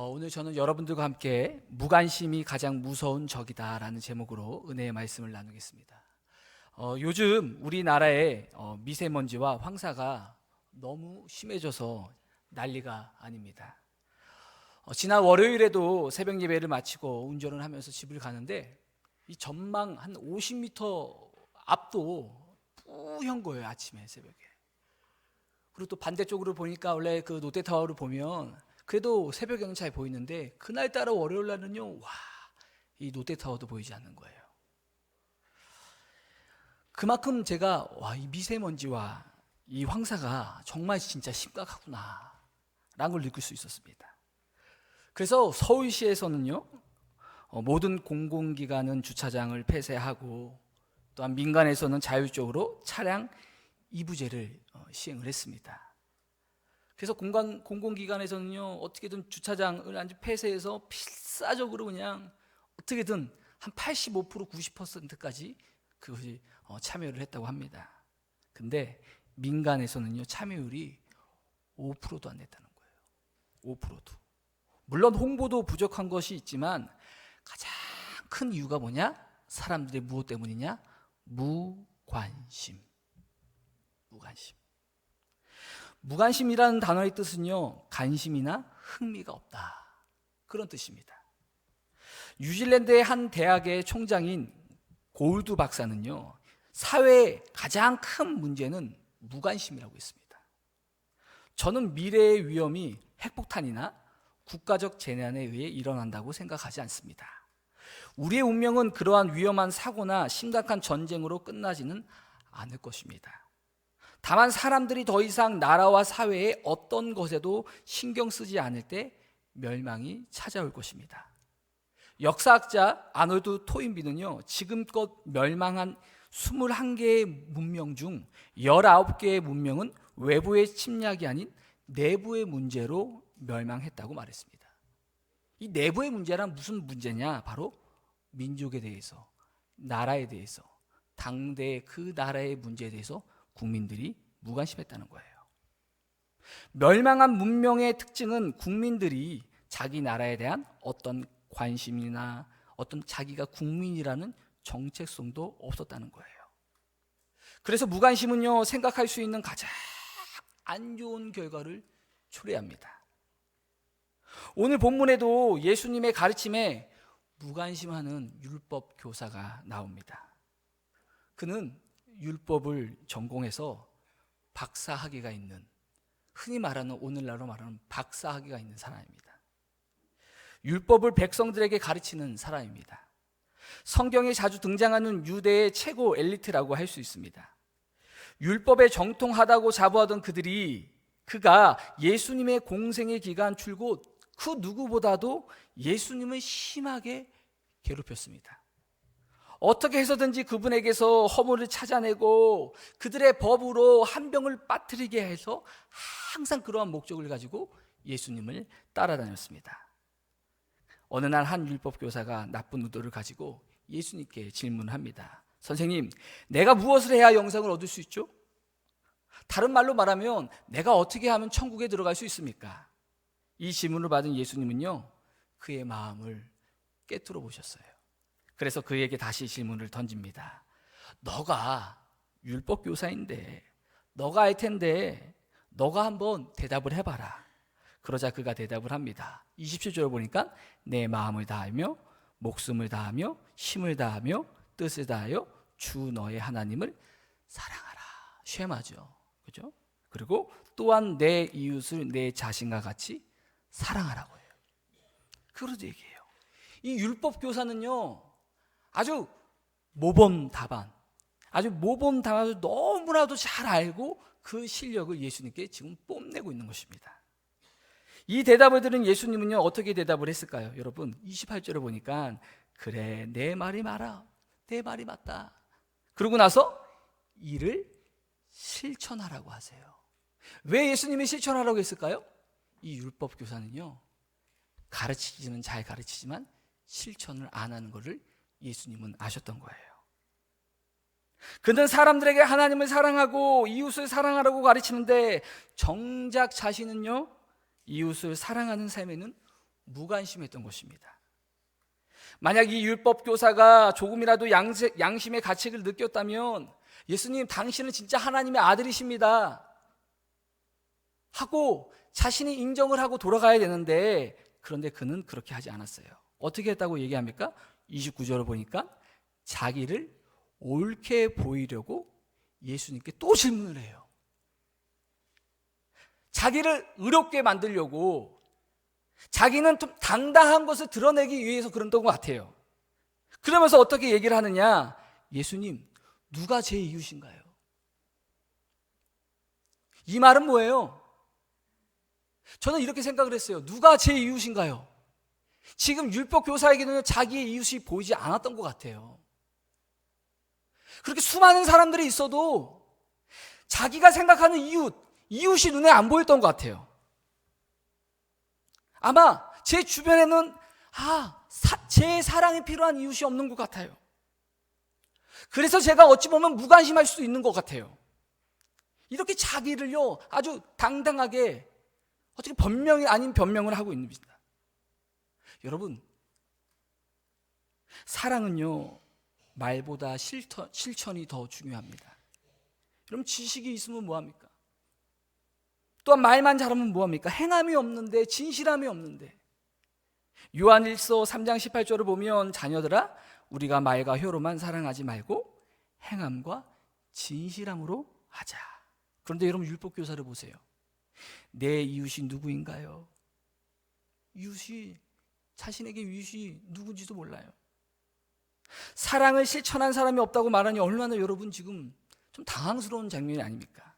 오늘 저는 여러분들과 함께 무관심이 가장 무서운 적이다 라는 제목으로 은혜의 말씀을 나누겠습니다. 요즘 우리나라의 미세먼지와 황사가 너무 심해져서 난리가 아닙니다. 지난 월요일에도 새벽 예배를 마치고 운전을 하면서 집을 가는데 이 전망 한 50m 앞도 뿌연 거예요. 아침에 새벽에. 그리고 또 반대쪽으로 보니까 원래 그 롯데타워를 보면 그래도 새벽에는 잘 보이는데 그날따라 월요일 날은요, 이 롯데타워도 보이지 않는 거예요. 그만큼 제가 이 미세먼지와 이 황사가 정말 진짜 심각하구나 라는 걸 느낄 수 있었습니다. 그래서 서울시에서는요, 모든 공공기관은 주차장을 폐쇄하고 또한 민간에서는 자율적으로 차량 이부제를 시행을 했습니다. 그래서 공공기관에서는요, 어떻게든 주차장을 아주 폐쇄해서 필사적으로 그냥 어떻게든 한 85%, 90%까지 그것이 참여를 했다고 합니다. 근데 민간에서는요, 참여율이 5%도 안 됐다는 거예요. 5%도. 물론 홍보도 부족한 것이 있지만 가장 큰 이유가 뭐냐? 사람들의 무엇 때문이냐? 무관심. 무관심이라는 단어의 뜻은요, 관심이나 흥미가 없다, 그런 뜻입니다. 뉴질랜드의 한 대학의 총장인 골드 박사는요, 사회의 가장 큰 문제는 무관심이라고 했습니다. 저는 미래의 위험이 핵폭탄이나 국가적 재난에 의해 일어난다고 생각하지 않습니다. 우리의 운명은 그러한 위험한 사고나 심각한 전쟁으로 끝나지는 않을 것입니다. 다만 사람들이 더 이상 나라와 사회의 어떤 것에도 신경 쓰지 않을 때 멸망이 찾아올 것입니다. 역사학자 아놀드 토인비는요, 지금껏 멸망한 21개의 문명 중 19개의 문명은 외부의 침략이 아닌 내부의 문제로 멸망했다고 말했습니다. 이 내부의 문제란 무슨 문제냐? 바로 민족에 대해서, 나라에 대해서, 당대의 그 나라의 문제에 대해서 국민들이 무관심했다는 거예요. 멸망한 문명의 특징은 국민들이 자기 나라에 대한 어떤 관심이나 어떤 자기가 국민이라는 정체성도 없었다는 거예요. 그래서 무관심은요, 생각할 수 있는 가장 안 좋은 결과를 초래합니다. 오늘 본문에도 예수님의 가르침에 무관심하는 율법 교사가 나옵니다. 그는 율법을 전공해서 박사학위가 있는, 흔히 말하는 오늘날로 말하는 박사학위가 있는 사람입니다. 율법을 백성들에게 가르치는 사람입니다. 성경에 자주 등장하는 유대의 최고 엘리트라고 할 수 있습니다. 율법에 정통하다고 자부하던 그가 예수님의 공생의 기간 줄곧 그 누구보다도 예수님을 심하게 괴롭혔습니다. 어떻게 해서든지 그분에게서 허물을 찾아내고 그들의 법으로 한 병을 빠뜨리게 해서 항상 그러한 목적을 가지고 예수님을 따라다녔습니다. 어느 날 한 율법 교사가 나쁜 의도를 가지고 예수님께 질문을 합니다. 선생님, 내가 무엇을 해야 영생을 얻을 수 있죠? 다른 말로 말하면 내가 어떻게 하면 천국에 들어갈 수 있습니까? 이 질문을 받은 예수님은요, 그의 마음을 꿰뚫어 보셨어요. 그래서 그에게 다시 질문을 던집니다. 너가 율법 교사인데, 너가 알 텐데 너가 한번 대답을 해봐라. 그러자 그가 대답을 합니다. 27절을 보니까 내 마음을 다하며 목숨을 다하며 힘을 다하며 뜻을 다하여 주 너의 하나님을 사랑하라. 쉐마죠, 그죠? 그리고 또한 내 이웃을 내 자신과 같이 사랑하라고 해요. 그러죠, 얘기해요. 이 율법 교사는요, 아주 모범답안을 너무나도 잘 알고 그 실력을 예수님께 지금 뽐내고 있는 것입니다. 이 대답을 들은 예수님은요, 어떻게 대답을 했을까요? 여러분, 28절을 보니까 그래, 내 말이 맞아, 내 말이 맞다. 그러고 나서 이를 실천하라고 하세요. 왜 예수님이 실천하라고 했을까요? 이 율법 교사는요, 가르치지는 잘 가르치지만 실천을 안 하는 것을 예수님은 아셨던 거예요. 그는 사람들에게 하나님을 사랑하고 이웃을 사랑하라고 가르치는데 정작 자신은요, 이웃을 사랑하는 삶에는 무관심했던 것입니다. 만약 이 율법 교사가 조금이라도 양심의 가책을 느꼈다면 예수님, 당신은 진짜 하나님의 아들이십니다 하고 자신이 인정을 하고 돌아가야 되는데, 그런데 그는 그렇게 하지 않았어요. 어떻게 했다고 얘기합니까? 29절을 보니까 자기를 옳게 보이려고 예수님께 또 질문을 해요. 자기를 의롭게 만들려고, 자기는 좀 당당한 것을 드러내기 위해서 그랬던 것 같아요. 그러면서 어떻게 얘기를 하느냐? 예수님, 누가 제 이웃인가요? 이 말은 뭐예요? 저는 이렇게 생각을 했어요. 누가 제 이웃인가요? 지금 율법 교사에게는 자기의 이웃이 보이지 않았던 것 같아요. 그렇게 수많은 사람들이 있어도 자기가 생각하는 이웃이 눈에 안 보였던 것 같아요. 아마 제 주변에는 제 사랑이 필요한 이웃이 없는 것 같아요. 그래서 제가 어찌 보면 무관심할 수도 있는 것 같아요. 이렇게 자기를요 아주 당당하게 어떻게 변명이 아닌 변명을 하고 있는 것입니다. 여러분, 사랑은요 말보다 실천이 더 중요합니다. 여러분, 지식이 있으면 뭐합니까? 또한 말만 잘하면 뭐합니까? 행함이 없는데, 진실함이 없는데. 요한일서 3장 18절을 보면, 자녀들아 우리가 말과 혀로만 사랑하지 말고 행함과 진실함으로 하자. 그런데 여러분, 율법교사를 보세요. 내 이웃이 누구인가요? 자신에게 이웃이 누군지도 몰라요. 사랑을 실천한 사람이 없다고 말하니 얼마나 여러분 지금 좀 당황스러운 장면이 아닙니까?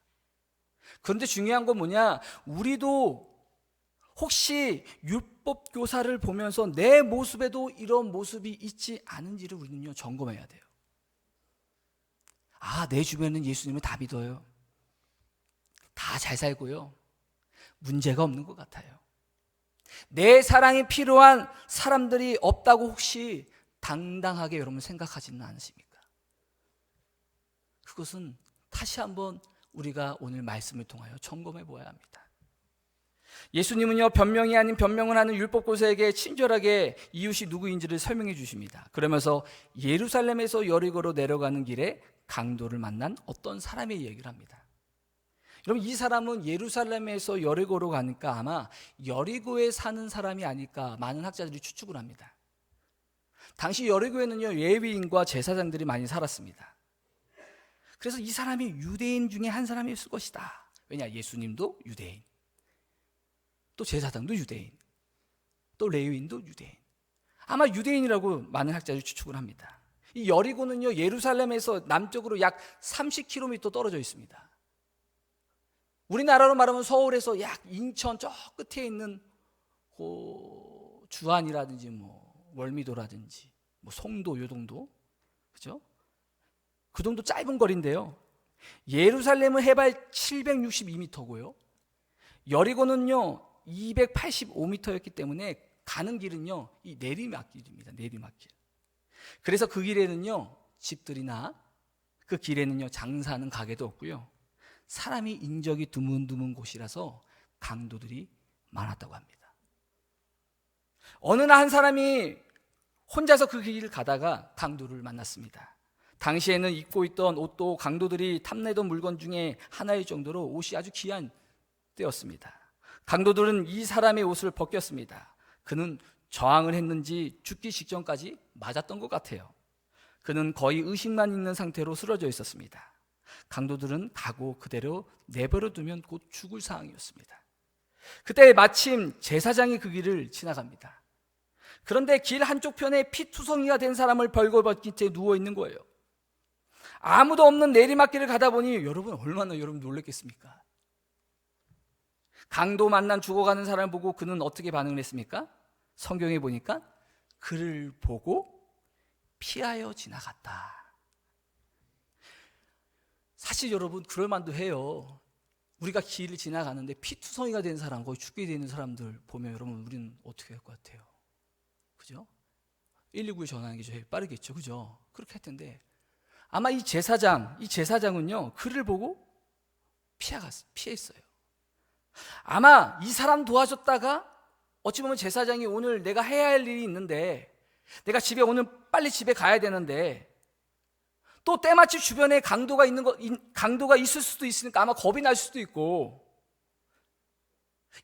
그런데 중요한 건 뭐냐? 우리도 혹시 율법 교사를 보면서 내 모습에도 이런 모습이 있지 않은지를 우리는요 점검해야 돼요. 내 주변에는 예수님을 다 믿어요. 다 잘 살고요. 문제가 없는 것 같아요. 내 사랑이 필요한 사람들이 없다고 혹시 당당하게 여러분 생각하지는 않으십니까? 그것은 다시 한번 우리가 오늘 말씀을 통하여 점검해 보아야 합니다. 예수님은요 변명이 아닌 변명을 하는 율법교사에게 친절하게 이웃이 누구인지를 설명해 주십니다. 그러면서 예루살렘에서 여리고로 내려가는 길에 강도를 만난 어떤 사람의 얘기를 합니다. 여러분, 이 사람은 예루살렘에서 여리고로 가니까 아마 여리고에 사는 사람이 아닐까 많은 학자들이 추측을 합니다. 당시 여리고에는요 레위인과 제사장들이 많이 살았습니다. 그래서 이 사람이 유대인 중에 한 사람이었을 것이다. 왜냐? 예수님도 유대인, 또 제사장도 유대인, 또 레위인도 유대인. 아마 유대인이라고 많은 학자들이 추측을 합니다. 이 여리고는요 예루살렘에서 남쪽으로 약 30km 떨어져 있습니다. 우리나라로 말하면 서울에서 약 인천 저 끝에 있는 주안이라든지 월미도라든지 송도, 요동도, 그죠? 그 정도 짧은 거리인데요. 예루살렘은 해발 762m고요. 여리고는요 285m였기 때문에 가는 길은요 이 내리막길입니다. 내리막길. 그래서 그 길에는요 집들이나 그 길에는요 장사하는 가게도 없고요. 사람이 인적이 드문 곳이라서 강도들이 많았다고 합니다. 어느 날 한 사람이 혼자서 그 길을 가다가 강도를 만났습니다. 당시에는 입고 있던 옷도 강도들이 탐내던 물건 중에 하나일 정도로 옷이 아주 귀한 때였습니다. 강도들은 이 사람의 옷을 벗겼습니다. 그는 저항을 했는지 죽기 직전까지 맞았던 것 같아요. 그는 거의 의식만 있는 상태로 쓰러져 있었습니다. 강도들은 가고 그대로 내버려 두면 곧 죽을 상황이었습니다. 그때 마침 제사장이 그 길을 지나갑니다. 그런데 길 한쪽 편에 피투성이가 된 사람을 벌거벗긴 채 누워 있는 거예요. 아무도 없는 내리막길을 가다 보니 여러분 얼마나 놀랐겠습니까? 강도 만난 죽어가는 사람을 보고 그는 어떻게 반응을 했습니까? 성경에 보니까 그를 보고 피하여 지나갔다. 사실 여러분 그럴 만도 해요. 우리가 길을 지나가는데 피투성이가 된 사람, 거의 죽게 되는 사람들 보면 여러분 우리는 어떻게 할 것 같아요? 그죠? 119에 전화하는 게 제일 빠르겠죠. 그죠? 그렇게 했던데 아마 이 제사장은요 그를 보고 피했어요. 아마 이 사람 도와줬다가 어찌 보면 제사장이 오늘 내가 해야 할 일이 있는데, 내가 오늘 빨리 집에 가야 되는데, 또 때마침 주변에 강도가 있을 수도 있으니까 아마 겁이 날 수도 있고,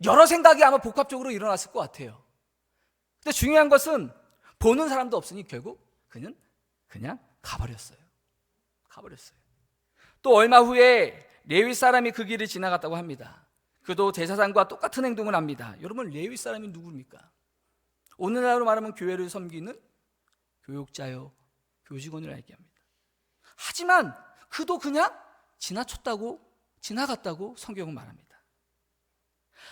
여러 생각이 아마 복합적으로 일어났을 것 같아요. 근데 중요한 것은 보는 사람도 없으니 결국 그는 그냥 가버렸어요. 또 얼마 후에 레위 사람이 그 길을 지나갔다고 합니다. 그도 제사장과 똑같은 행동을 합니다. 여러분, 레위 사람이 누구입니까? 오늘날로 말하면 교회를 섬기는 교육자요, 교직원을 얘기합니다. 하지만 그도 그냥 지나갔다고 성경은 말합니다.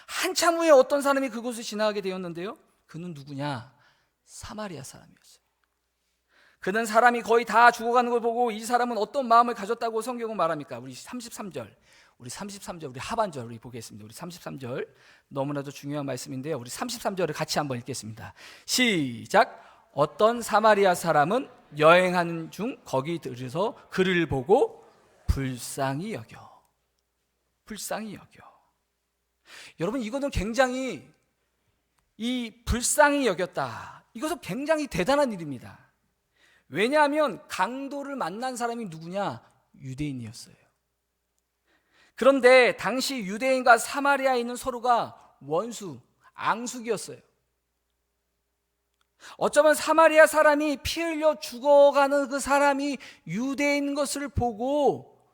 한참 후에 어떤 사람이 그곳을 지나가게 되었는데요, 그는 누구냐? 사마리아 사람이었어요. 그는 사람이 거의 다 죽어가는 걸 보고 이 사람은 어떤 마음을 가졌다고 성경은 말합니까? 우리 33절, 우리 하반절 우리 보겠습니다. 우리 33절 너무나도 중요한 말씀인데요, 우리 33절을 같이 한번 읽겠습니다. 시작. 어떤 사마리아 사람은 여행하는 중 거기 들어서 그를 보고 불쌍히 여겨. 여러분, 이거는 굉장히, 이 불쌍히 여겼다, 이것은 굉장히 대단한 일입니다. 왜냐하면 강도를 만난 사람이 누구냐? 유대인이었어요. 그런데 당시 유대인과 사마리아에 있는 서로가 앙숙이었어요. 어쩌면 사마리아 사람이 피 흘려 죽어가는 그 사람이 유대인 것을 보고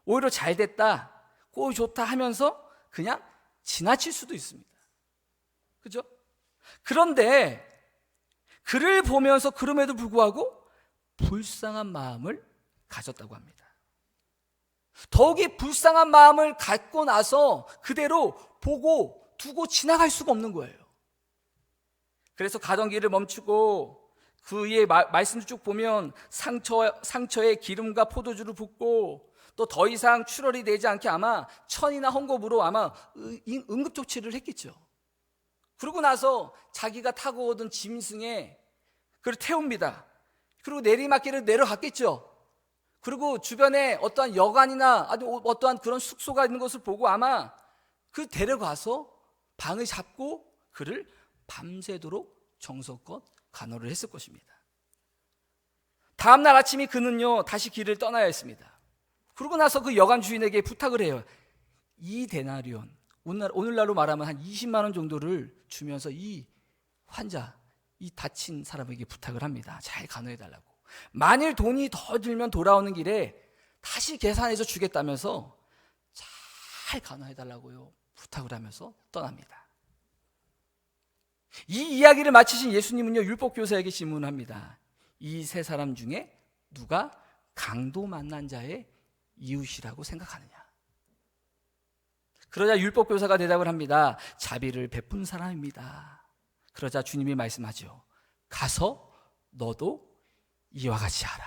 오히려 잘 됐다, 꼴 좋다 하면서 그냥 지나칠 수도 있습니다. 그죠? 그런데 그를 보면서 그럼에도 불구하고 불쌍한 마음을 가졌다고 합니다. 더욱이 불쌍한 마음을 갖고 나서 그대로 보고 두고 지나갈 수가 없는 거예요. 그래서 가던 길을 멈추고 그 위에 말씀을 쭉 보면 상처에 기름과 포도주를 붓고 또 더 이상 출혈이 되지 않게 아마 천이나 헝겊으로 아마 응급조치를 했겠죠. 그러고 나서 자기가 타고 오던 짐승에 그를 태웁니다. 그리고 내리막길을 내려갔겠죠. 그리고 주변에 어떠한 여관이나 아주 어떠한 그런 숙소가 있는 것을 보고 아마 그 데려가서 방을 잡고 그를 밤새도록 정성껏 간호를 했을 것입니다. 다음날 아침에 그는요 다시 길을 떠나야 했습니다. 그러고 나서 그 여관 주인에게 부탁을 해요. 이 데나리온, 오늘날로 말하면 한 20만 원 정도를 주면서 이 환자, 이 다친 사람에게 부탁을 합니다. 잘 간호해달라고. 만일 돈이 더 들면 돌아오는 길에 다시 계산해서 주겠다면서 잘 간호해달라고요 부탁을 하면서 떠납니다. 이 이야기를 마치신 예수님은요 율법교사에게 질문합니다. 이 세 사람 중에 누가 강도 만난 자의 이웃이라고 생각하느냐? 그러자 율법교사가 대답을 합니다. 자비를 베푼 사람입니다. 그러자 주님이 말씀하죠. 가서 너도 이와 같이 하라.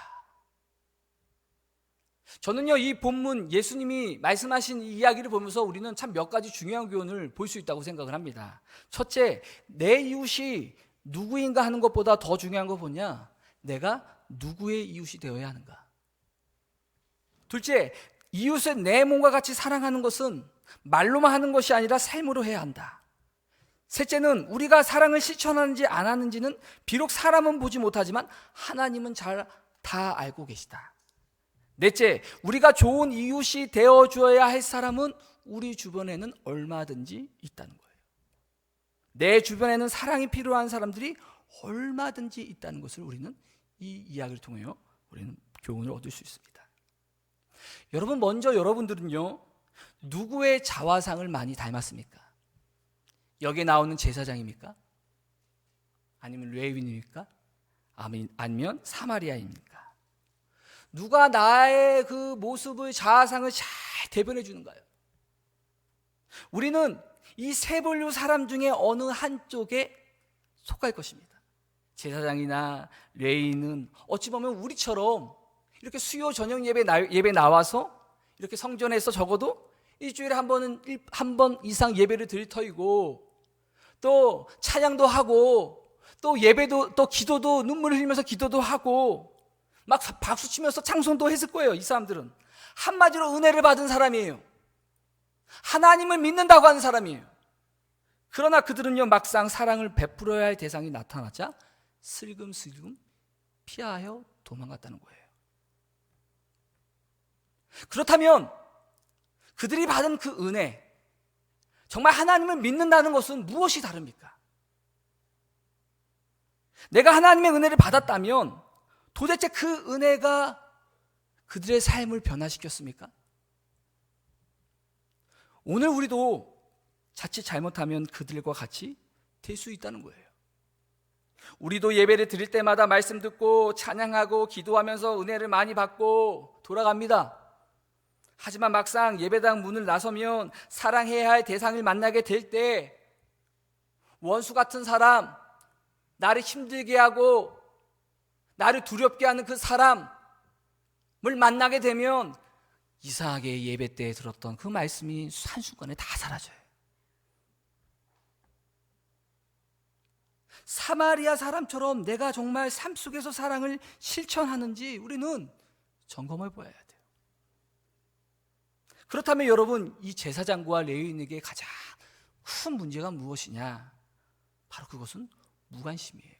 저는요 이 본문 예수님이 말씀하신 이 이야기를 보면서 우리는 참 몇 가지 중요한 교훈을 볼 수 있다고 생각을 합니다. 첫째, 내 이웃이 누구인가 하는 것보다 더 중요한 거 뭐냐? 내가 누구의 이웃이 되어야 하는가? 둘째, 이웃을 내 몸과 같이 사랑하는 것은 말로만 하는 것이 아니라 삶으로 해야 한다. 셋째는 우리가 사랑을 실천하는지 안 하는지는 비록 사람은 보지 못하지만 하나님은 잘 다 알고 계시다. 넷째, 우리가 좋은 이웃이 되어줘야 할 사람은 우리 주변에는 얼마든지 있다는 거예요. 내 주변에는 사랑이 필요한 사람들이 얼마든지 있다는 것을 우리는 이 이야기를 통해 우리는 교훈을 얻을 수 있습니다. 여러분, 먼저 여러분들은요 누구의 자화상을 많이 닮았습니까? 여기에 나오는 제사장입니까? 아니면 레위인입니까? 아니면 사마리아입니까? 누가 나의 그 모습을, 자화상을 잘 대변해 주는가요? 우리는 이 세 본류 사람 중에 어느 한쪽에 속할 것입니다. 제사장이나 레위인은 어찌 보면 우리처럼 이렇게 수요 저녁 예배 나와서 이렇게 성전에서 적어도 일주일에 한 번 이상 예배를 드릴 터이고, 또 찬양도 하고, 또 예배도, 또 기도도, 눈물을 흘리면서 기도도 하고 막 박수 치면서 찬송도 했을 거예요. 이 사람들은 한마디로 은혜를 받은 사람이에요. 하나님을 믿는다고 하는 사람이에요. 그러나 그들은요, 막상 사랑을 베풀어야 할 대상이 나타나자 슬금슬금 피하여 도망갔다는 거예요. 그렇다면 그들이 받은 그 은혜, 정말 하나님을 믿는다는 것은 무엇이 다릅니까? 내가 하나님의 은혜를 받았다면 도대체 그 은혜가 그들의 삶을 변화시켰습니까? 오늘 우리도 자칫 잘못하면 그들과 같이 될 수 있다는 거예요. 우리도 예배를 드릴 때마다 말씀 듣고 찬양하고 기도하면서 은혜를 많이 받고 돌아갑니다. 하지만 막상 예배당 문을 나서면 사랑해야 할 대상을 만나게 될 때 원수 같은 사람, 나를 힘들게 하고 나를 두렵게 하는 그 사람을 만나게 되면 이상하게 예배 때 들었던 그 말씀이 한순간에 다 사라져요. 사마리아 사람처럼 내가 정말 삶 속에서 사랑을 실천하는지 우리는 점검해 봐야 돼요. 그렇다면 여러분, 이 제사장과 레위인에게 가장 큰 문제가 무엇이냐? 바로 그것은 무관심이에요.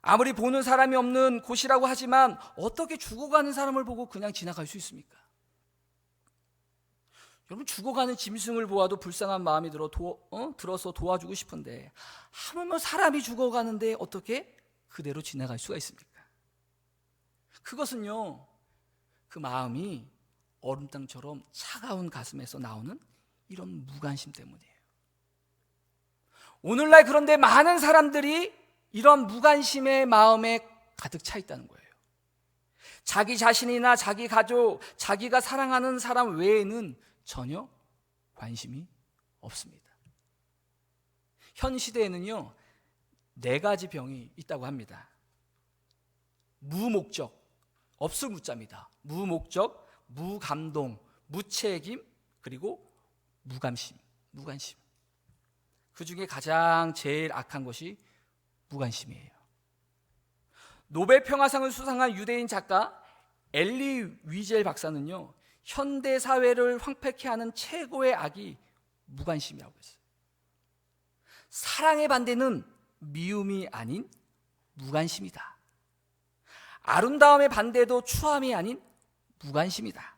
아무리 보는 사람이 없는 곳이라고 하지만 어떻게 죽어가는 사람을 보고 그냥 지나갈 수 있습니까? 여러분, 죽어가는 짐승을 보아도 불쌍한 마음이 들어서 도와주고 싶은데 하물며 사람이 죽어가는데 어떻게 그대로 지나갈 수가 있습니까? 그것은요, 그 마음이 얼음땅처럼 차가운 가슴에서 나오는 이런 무관심 때문이에요. 오늘날 그런데 많은 사람들이 이런 무관심의 마음에 가득 차 있다는 거예요. 자기 자신이나 자기 가족, 자기가 사랑하는 사람 외에는 전혀 관심이 없습니다. 현 시대에는요, 4가지 병이 있다고 합니다. 무목적, 없을 무자입니다. 무목적, 무감동, 무책임, 그리고 무관심. 그 중에 가장 제일 악한 것이 무관심이에요. 노벨 평화상을 수상한 유대인 작가 엘리 위젤 박사는요, 현대 사회를 황폐케 하는 최고의 악이 무관심이라고 했어요. 사랑의 반대는 미움이 아닌 무관심이다. 아름다움의 반대도 추함이 아닌 무관심이다.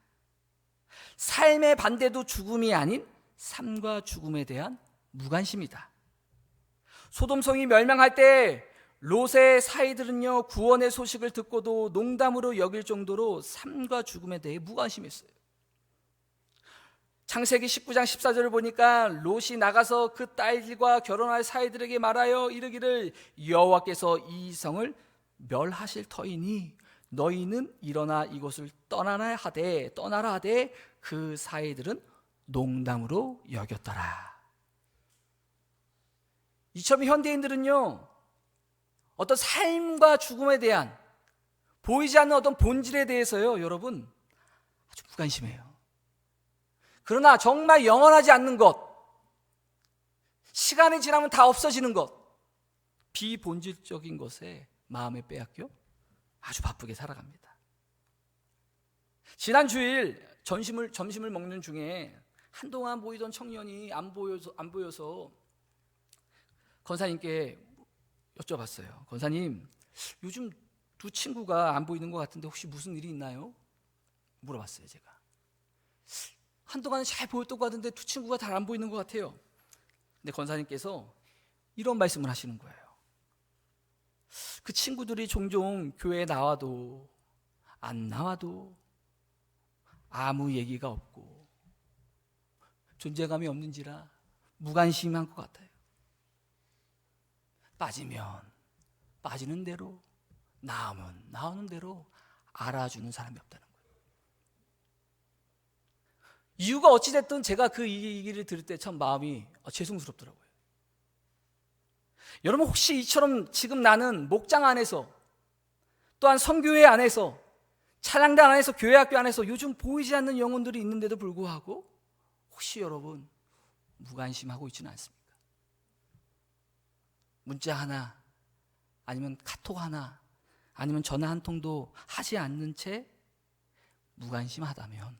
삶의 반대도 죽음이 아닌 삶과 죽음에 대한 무관심이다. 소돔성이 멸망할 때 롯의 사이들은요, 구원의 소식을 듣고도 농담으로 여길 정도로 삶과 죽음에 대해 무관심했어요. 창세기 19장 14절을 보니까 롯이 나가서 그 딸들과 결혼할 사이들에게 말하여 이르기를 여호와께서 이 성을 멸하실 터이니 너희는 일어나 이곳을 떠나라 하되 그 사이들은 농담으로 여겼더라. 이처럼 현대인들은요, 어떤 삶과 죽음에 대한 보이지 않는 어떤 본질에 대해서요, 여러분 아주 무관심해요. 그러나 정말 영원하지 않는 것, 시간이 지나면 다 없어지는 것, 비본질적인 것에 마음에 빼앗겨 아주 바쁘게 살아갑니다. 지난 주일 점심을 먹는 중에 한동안 보이던 청년이 안 보여서 권사님께 여쭤봤어요. 권사님, 요즘 2 친구가 안 보이는 것 같은데 혹시 무슨 일이 있나요? 물어봤어요, 제가. 한동안 잘 보였던 것 같은데 2 친구가 잘 안 보이는 것 같아요. 근데 권사님께서 이런 말씀을 하시는 거예요. 그 친구들이 종종 교회에 나와도 안 나와도 아무 얘기가 없고 존재감이 없는지라 무관심한 것 같아요. 빠지면 빠지는 대로, 나오면 나오는 대로 알아주는 사람이 없다는 거예요. 이유가 어찌됐든 제가 그 얘기를 들을 때 참 마음이 죄송스럽더라고요. 여러분, 혹시 이처럼 지금 나는 목장 안에서, 또한 선교회 안에서, 찬양단 안에서, 교회 학교 안에서 요즘 보이지 않는 영혼들이 있는데도 불구하고 혹시 여러분 무관심하고 있지는 않습니까? 문자 하나, 아니면 카톡 하나, 아니면 전화 한 통도 하지 않는 채 무관심하다면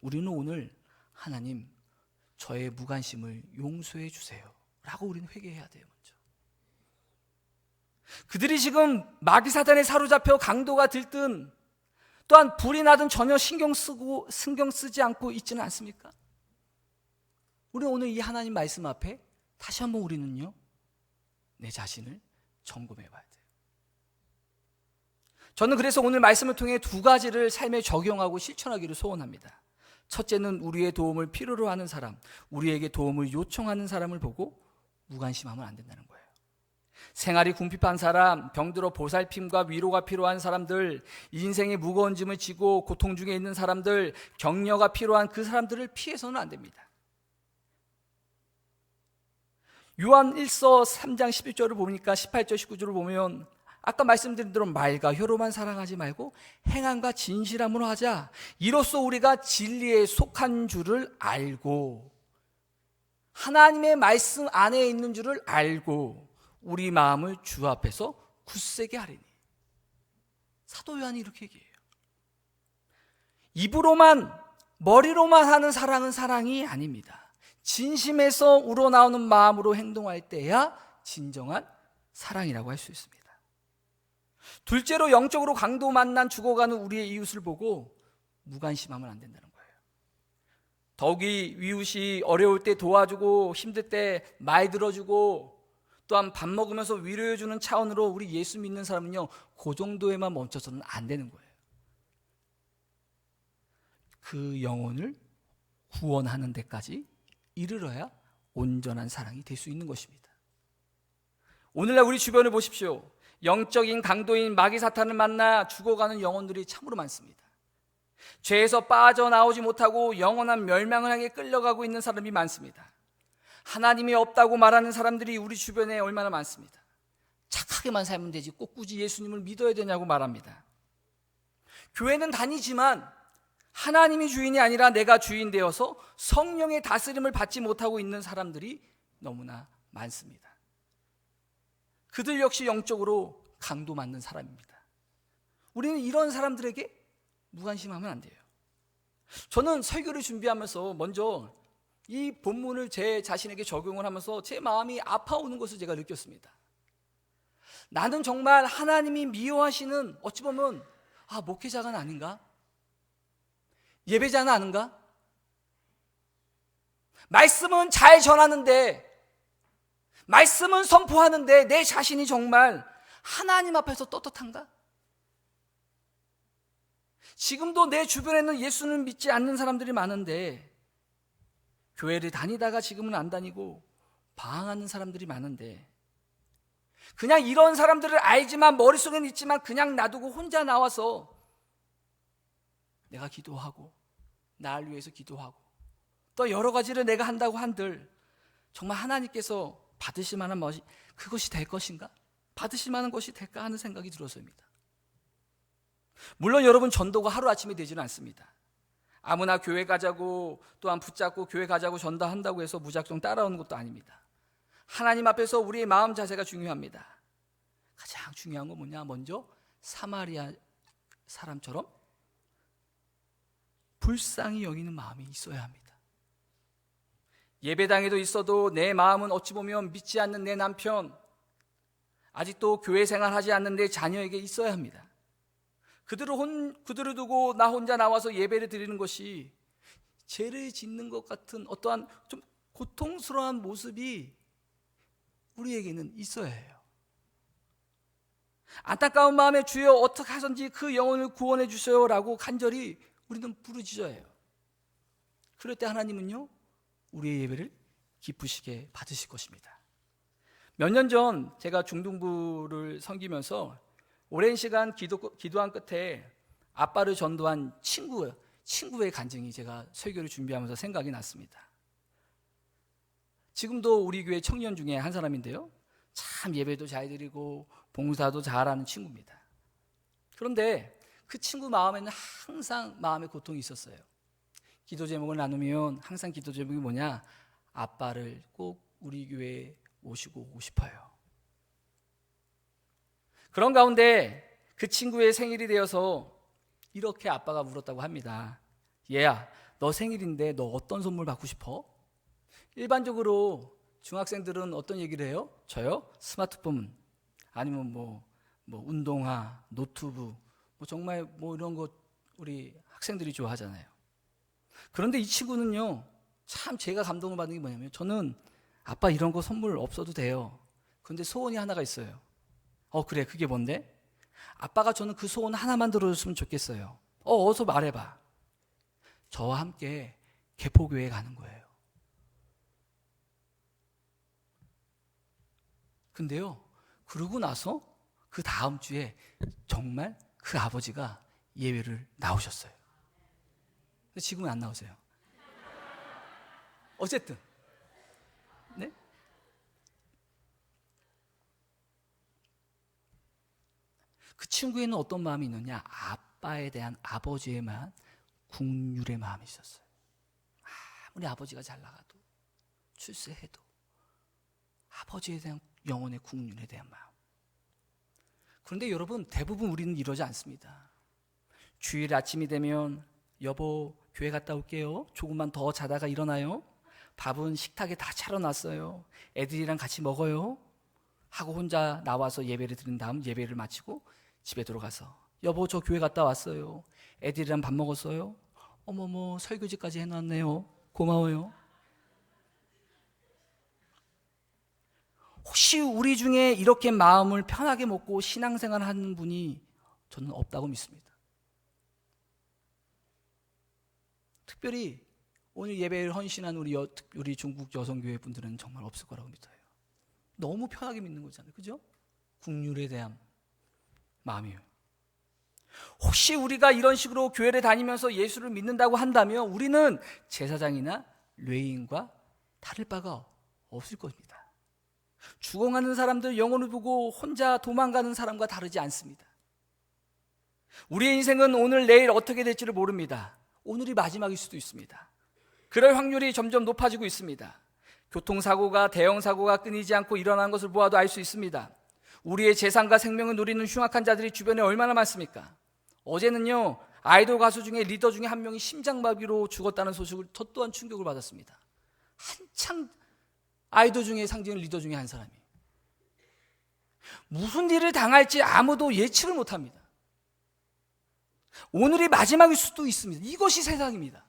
우리는 오늘 하나님, 저의 무관심을 용서해 주세요 라고 우리는 회개해야 돼요. 먼저 그들이 지금 마귀 사단에 사로잡혀 강도가 들든 또한 불이 나든 전혀 신경 쓰지 않고 있지는 않습니까? 우리 오늘 이 하나님 말씀 앞에 다시 한번 우리는요, 내 자신을 점검해 봐야 돼요. 저는 그래서 오늘 말씀을 통해 두 가지를 삶에 적용하고 실천하기를 소원합니다. 첫째는 우리의 도움을 필요로 하는 사람, 우리에게 도움을 요청하는 사람을 보고 무관심하면 안 된다는 거예요. 생활이 궁핍한 사람, 병들어 보살핌과 위로가 필요한 사람들, 인생의 무거운 짐을 지고 고통 중에 있는 사람들, 격려가 필요한 그 사람들을 피해서는 안 됩니다. 요한 1서 3장 11절을 보니까 18절 19절을 보면 아까 말씀드린 대로 말과 혀로만 사랑하지 말고 행함과 진실함으로 하자. 이로써 우리가 진리에 속한 줄을 알고, 하나님의 말씀 안에 있는 줄을 알고 우리 마음을 주 앞에서 굳세게 하리니. 사도 요한이 이렇게 얘기해요. 입으로만, 머리로만 하는 사랑은 사랑이 아닙니다. 진심에서 우러나오는 마음으로 행동할 때야 진정한 사랑이라고 할 수 있습니다. 둘째로, 영적으로 강도 만난 죽어가는 우리의 이웃을 보고 무관심하면 안 된다는 거예요. 더욱이 이웃이 어려울 때 도와주고 힘들 때 말 들어주고 또한 밥 먹으면서 위로해주는 차원으로 우리 예수 믿는 사람은요, 그 정도에만 멈춰서는 안 되는 거예요. 그 영혼을 구원하는 데까지 이르러야 온전한 사랑이 될 수 있는 것입니다. 오늘날 우리 주변을 보십시오. 영적인 강도인 마귀 사탄을 만나 죽어가는 영혼들이 참으로 많습니다. 죄에서 빠져나오지 못하고 영원한 멸망을 향해 끌려가고 있는 사람이 많습니다. 하나님이 없다고 말하는 사람들이 우리 주변에 얼마나 많습니다. 착하게만 살면 되지 꼭 굳이 예수님을 믿어야 되냐고 말합니다. 교회는 다니지만 하나님이 주인이 아니라 내가 주인 되어서 성령의 다스림을 받지 못하고 있는 사람들이 너무나 많습니다. 그들 역시 영적으로 강도 맞는 사람입니다. 우리는 이런 사람들에게 무관심하면 안 돼요. 저는 설교를 준비하면서 먼저 이 본문을 제 자신에게 적용을 하면서 제 마음이 아파오는 것을 제가 느꼈습니다. 나는 정말 하나님이 미워하시는, 어찌 보면 목회자가 아닌가? 예배자는 아닌가? 말씀은 잘 전하는데, 말씀은 선포하는데 내 자신이 정말 하나님 앞에서 떳떳한가? 지금도 내 주변에는 예수는 믿지 않는 사람들이 많은데, 교회를 다니다가 지금은 안 다니고 방황하는 사람들이 많은데, 그냥 이런 사람들을 알지만 머릿속에는 있지만 그냥 놔두고 혼자 나와서 내가 기도하고 나를 위해서 기도하고 또 여러 가지를 내가 한다고 한들 정말 하나님께서 받으실 만한 것이 그것이 될 것인가? 받으실 만한 것이 될까 하는 생각이 들어서입니다. 물론 여러분, 전도가 하루아침에 되지는 않습니다. 아무나 교회 가자고 또한 붙잡고 교회 가자고 전도한다고 해서 무작정 따라오는 것도 아닙니다. 하나님 앞에서 우리의 마음 자세가 중요합니다. 가장 중요한 건 뭐냐? 먼저 사마리아 사람처럼 불쌍히 여기는 마음이 있어야 합니다. 예배당에도 있어도 내 마음은 어찌 보면 믿지 않는 내 남편, 아직도 교회 생활하지 않는 내 자녀에게 있어야 합니다. 그들을 두고 나 혼자 나와서 예배를 드리는 것이 죄를 짓는 것 같은 어떠한 좀 고통스러운 모습이 우리에게는 있어야 해요. 안타까운 마음에 주여 어떻게 하든지 그 영혼을 구원해 주세요라고 간절히 우리는 부르짖어야 해요. 그럴 때 하나님은요, 우리의 예배를 기쁘시게 받으실 것입니다. 몇 년 전 제가 중등부를 섬기면서 오랜 시간 기도한 끝에 아빠를 전도한 친구의 간증이 제가 설교를 준비하면서 생각이 났습니다. 지금도 우리 교회 청년 중에 한 사람인데요, 참 예배도 잘 드리고 봉사도 잘하는 친구입니다. 그런데 그 친구 마음에는 항상 마음의 고통이 있었어요. 기도 제목을 나누면 항상 기도 제목이 뭐냐? 아빠를 꼭 우리 교회에 모시고 오고 싶어요. 그런 가운데 그 친구의 생일이 되어서 이렇게 아빠가 물었다고 합니다. 얘야, 너 생일인데 너 어떤 선물 받고 싶어? 일반적으로 중학생들은 어떤 얘기를 해요? 저요? 스마트폰 아니면 뭐 운동화, 노트북 정말 이런 거 우리 학생들이 좋아하잖아요. 그런데 이 친구는요, 참 제가 감동을 받는 게 뭐냐면, 저는 아빠 이런 거 선물 없어도 돼요. 그런데 소원이 하나가 있어요. 그래, 그게 뭔데? 아빠가 저는 그 소원 하나만 들어줬으면 좋겠어요. 어서 말해봐. 저와 함께 개포교회 가는 거예요. 근데요, 그러고 나서 그 다음 주에 정말 그 아버지가 예배를 나오셨어요. 근데 지금은 안 나오세요. 어쨌든, 네? 그 친구에는 어떤 마음이 있느냐? 아빠에 대한 아버지에 대한 국률의 마음이 있었어요. 아무리 아버지가 잘 나가도 출세해도 아버지에 대한 영혼의 국률에 대한 마음. 그런데 여러분, 대부분 우리는 이러지 않습니다. 주일 아침이 되면 여보 교회 갔다 올게요. 조금만 더 자다가 일어나요. 밥은 식탁에 다 차려놨어요. 애들이랑 같이 먹어요. 하고 혼자 나와서 예배를 드린 다음 예배를 마치고 집에 들어가서 여보 저 교회 갔다 왔어요. 애들이랑 밥 먹었어요. 어머머 설교지까지 해놨네요. 고마워요. 혹시 우리 중에 이렇게 마음을 편하게 먹고 신앙생활 하는 분이 저는 없다고 믿습니다. 특별히 오늘 예배를 헌신한 우리 중국 여성교회 분들은 정말 없을 거라고 믿어요. 너무 편하게 믿는 거잖아요. 그죠? 국률에 대한 마음이에요. 혹시 우리가 이런 식으로 교회를 다니면서 예수를 믿는다고 한다면 우리는 제사장이나 레위인과 다를 바가 없을 겁니다. 죽어가는 사람들 영혼을 보고 혼자 도망가는 사람과 다르지 않습니다. 우리의 인생은 오늘 내일 어떻게 될지를 모릅니다. 오늘이 마지막일 수도 있습니다. 그럴 확률이 점점 높아지고 있습니다. 교통사고가 대형 사고가 끊이지 않고 일어나는 것을 보아도 알 수 있습니다. 우리의 재산과 생명을 노리는 흉악한 자들이 주변에 얼마나 많습니까? 어제는요 아이돌 가수 중에 리더 중에 한 명이 심장마비로 죽었다는 소식을 저 또한 충격을 받았습니다. 한창 아이돌 중에 상징을 리더 중에 한 사람이 무슨 일을 당할지 아무도 예측을 못합니다. 오늘이 마지막일 수도 있습니다. 이것이 세상입니다.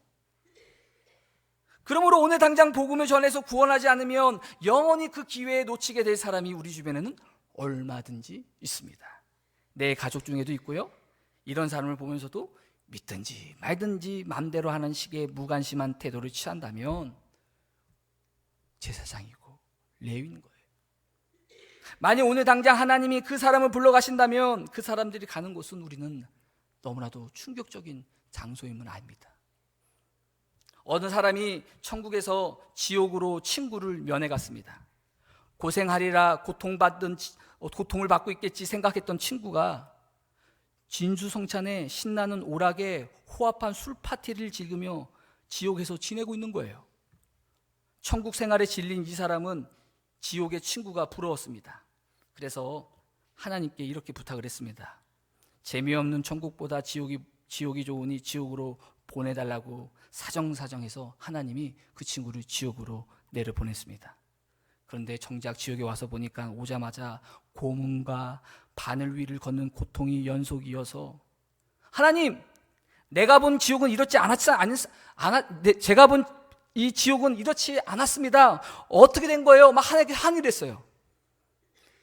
그러므로 오늘 당장 복음을 전해서 구원하지 않으면 영원히 그 기회에 놓치게 될 사람이 우리 주변에는 얼마든지 있습니다. 내 가족 중에도 있고요. 이런 사람을 보면서도 믿든지 말든지 마음대로 하는 식의 무관심한 태도를 취한다면 제사장이고 레위인 거예요. 만약 오늘 당장 하나님이 그 사람을 불러가신다면 그 사람들이 가는 곳은 우리는 너무나도 충격적인 장소임은 압니다. 어느 사람이 천국에서 지옥으로 친구를 면회 갔습니다. 고생하리라 고통을 받고 있겠지 생각했던 친구가 진수성찬에 신나는 오락에 호합한 술 파티를 즐기며 지옥에서 지내고 있는 거예요. 천국 생활에 질린 이 사람은 지옥의 친구가 부러웠습니다. 그래서 하나님께 이렇게 부탁을 했습니다. 재미없는 천국보다 지옥이 좋으니 지옥으로 보내달라고 사정사정해서 하나님이 그 친구를 지옥으로 내려보냈습니다. 그런데 정작 지옥에 와서 보니까 오자마자 고문과 바늘 위를 걷는 고통이 연속이어서 하나님, 내가 본 지옥은 이렇지 제가 본 이 지옥은 이렇지 않았습니다. 어떻게 된 거예요? 막 하나님께 항의를 했어요.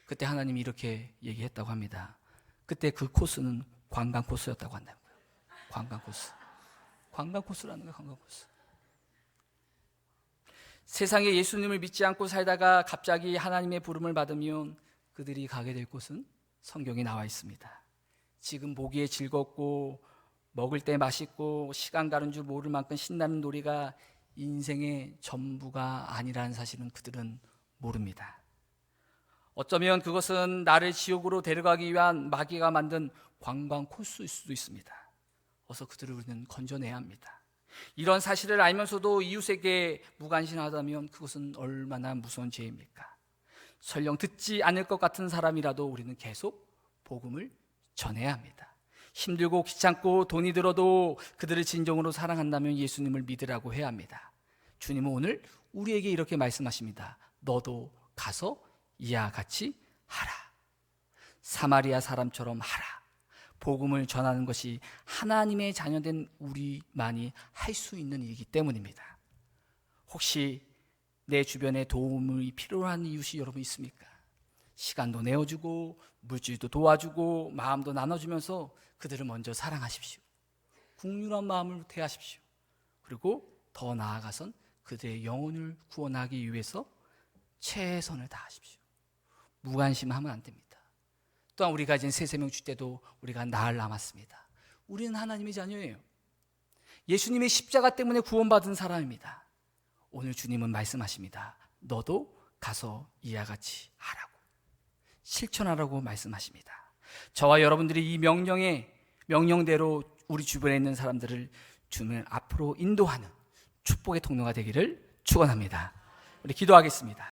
그때 하나님이 이렇게 얘기했다고 합니다. 그때 그 코스는 관광 코스였다고 한다는 거예요. 관광 코스. 관광 코스라는 거예요. 관광 코스. 세상에 예수님을 믿지 않고 살다가 갑자기 하나님의 부름을 받으면 그들이 가게 될 곳은 성경에 나와 있습니다. 지금 보기에 즐겁고 먹을 때 맛있고 시간 가는 줄 모를 만큼 신나는 놀이가 인생의 전부가 아니라는 사실은 그들은 모릅니다. 어쩌면 그것은 나를 지옥으로 데려가기 위한 마귀가 만든 관광 코스일 수도 있습니다. 어서 그들을 우리는 건져내야 합니다. 이런 사실을 알면서도 이웃에게 무관심하다면 그것은 얼마나 무서운 죄입니까? 설령 듣지 않을 것 같은 사람이라도 우리는 계속 복음을 전해야 합니다. 힘들고 귀찮고 돈이 들어도 그들을 진정으로 사랑한다면 예수님을 믿으라고 해야 합니다. 주님은 오늘 우리에게 이렇게 말씀하십니다. 너도 가서 이와 같이 하라. 사마리아 사람처럼 하라. 복음을 전하는 것이 하나님의 자녀된 우리만이 할 수 있는 일이기 때문입니다. 혹시 내 주변에 도움이 필요한 이웃이 여러분 있습니까? 시간도 내어주고 물질도 도와주고 마음도 나눠주면서 그들을 먼저 사랑하십시오. 국률한 마음을 대하십시오. 그리고 더 나아가선 그들의 영혼을 구원하기 위해서 최선을 다하십시오. 무관심하면 안 됩니다. 또한 우리가 가진 새 생명 줄 때도 우리가 나흘 남았습니다. 우리는 하나님의 자녀예요. 예수님의 십자가 때문에 구원받은 사람입니다. 오늘 주님은 말씀하십니다. 너도 가서 이와 같이 하라고, 실천하라고 말씀하십니다. 저와 여러분들이 이 명령대로 우리 주변에 있는 사람들을 주님 앞으로 인도하는 축복의 통로가 되기를 축원합니다. 우리 기도하겠습니다.